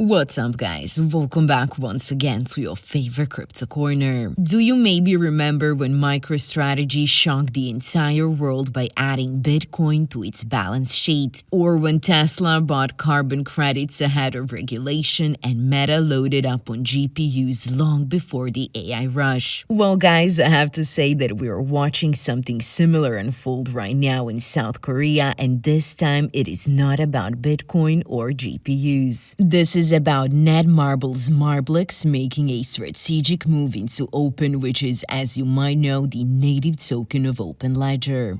What's up, guys? Welcome back once again to your favorite crypto corner. Do you maybe remember when MicroStrategy shocked the entire world by adding Bitcoin to its balance sheet? Or when Tesla bought carbon credits ahead of regulation and Meta loaded up on GPUs long before the AI rush? Well, guys, I have to say that we are watching something similar unfold right now in South Korea, and this time it is not about Bitcoin or GPUs. This is about Netmarble's MARBLEX making a strategic move into Open, which is, as you might know, the native token of OpenLedger.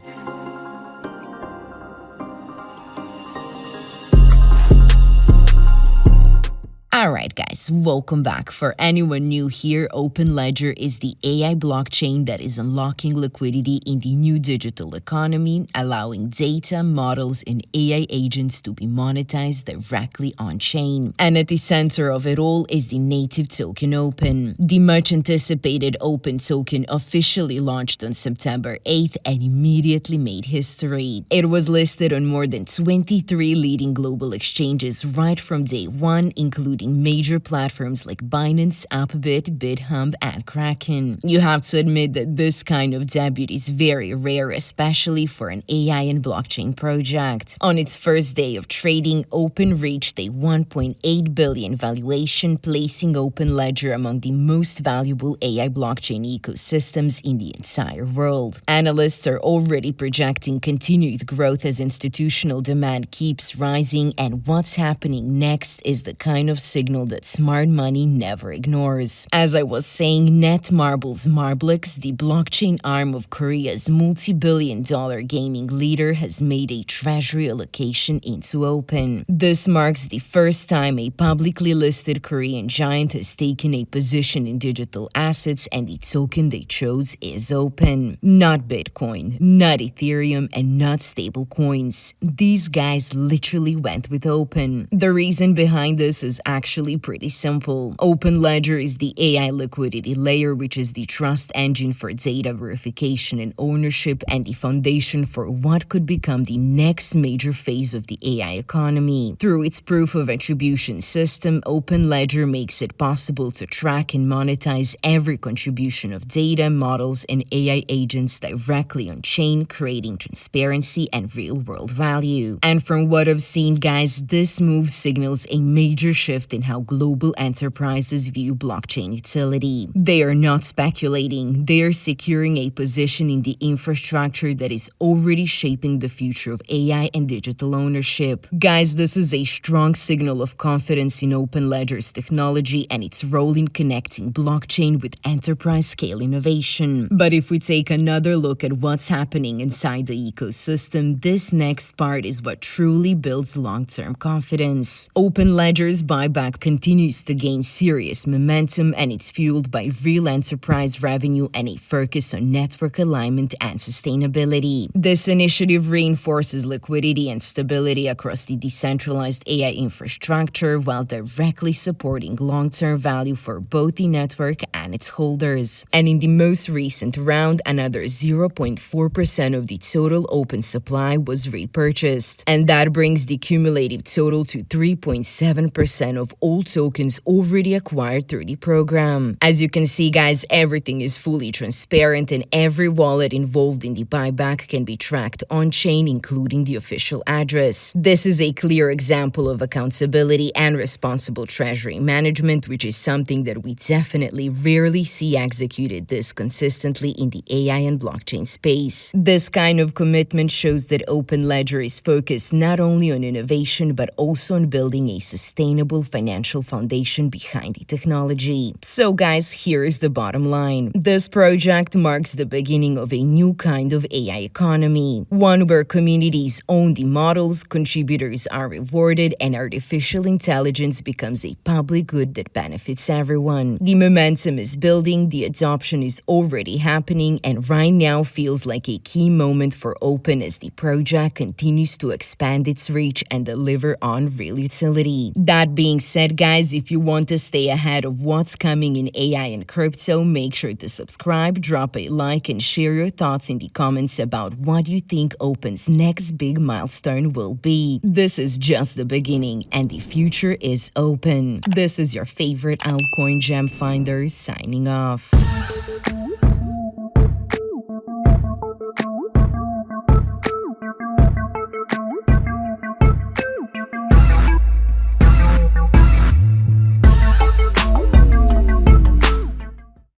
Alright guys, welcome back. For anyone new here, OpenLedger is the AI blockchain that is unlocking liquidity in the new digital economy, allowing data, models, and AI agents to be monetized directly on-chain. And at the center of it all is the native token Open. The much-anticipated Open token officially launched on September 8th and immediately made history. It was listed on more than 23 leading global exchanges right from day one, including major platforms like Binance, Upbit, BitHub, and Kraken. You have to admit that this kind of debut is very rare, especially for an AI and blockchain project. On its first day of trading, Open reached a $1.8 billion valuation, placing OpenLedger among the most valuable AI blockchain ecosystems in the entire world. Analysts are already projecting continued growth as institutional demand keeps rising, and what's happening next is the kind of signal that smart money never ignores. As I was saying, Netmarble's MARBLEX, the blockchain arm of Korea's multi-billion-dollar gaming leader, has made a treasury allocation into Open. This marks the first time a publicly listed Korean giant has taken a position in digital assets, and the token they chose is Open. Not Bitcoin, not Ethereum, and not stablecoins. These guys literally went with Open. The reason behind this is actually pretty simple. OpenLedger is the AI liquidity layer, which is the trust engine for data verification and ownership, and the foundation for what could become the next major phase of the AI economy. Through its proof of attribution system, OpenLedger makes it possible to track and monetize every contribution of data, models, and AI agents directly on chain, creating transparency and real-world value. And from what I've seen, guys, this move signals a major shift in how global enterprises view blockchain utility. They are not speculating, they are securing a position in the infrastructure that is already shaping the future of AI and digital ownership. Guys, this is a strong signal of confidence in OpenLedger's technology and its role in connecting blockchain with enterprise-scale innovation. But if we take another look at what's happening inside the ecosystem, this next part is what truly builds long-term confidence. OpenLedger's buyback continues to gain serious momentum, and it's fueled by real enterprise revenue and a focus on network alignment and sustainability. This initiative reinforces liquidity and stability across the decentralized AI infrastructure while directly supporting long-term value for both the network and its holders. And in the most recent round, another 0.4% of the total Open supply was repurchased, and that brings the cumulative total to 3.7% of all tokens already acquired through the program. As you can see, guys, everything is fully transparent, and every wallet involved in the buyback can be tracked on-chain, including the official address. This is a clear example of accountability and responsible treasury management, which is something that we definitely rarely see executed this consistently in the AI and blockchain space. This kind of commitment shows that OpenLedger is focused not only on innovation but also on building a sustainable financial foundation behind the technology. So guys, here is the bottom line. This project marks the beginning of a new kind of AI economy, one where communities own the models, contributors are rewarded, and artificial intelligence becomes a public good that benefits everyone. The momentum is building, the adoption is already happening, and right now feels like a key moment for Open as the project continues to expand its reach and deliver on real utility. That being said, guys, if you want to stay ahead of what's coming in AI and crypto, make sure to subscribe, drop a like, and share your thoughts in the comments about what you think Open's next big milestone will be. This is just the beginning, and the future is open. This is your favorite altcoin gem finder signing off.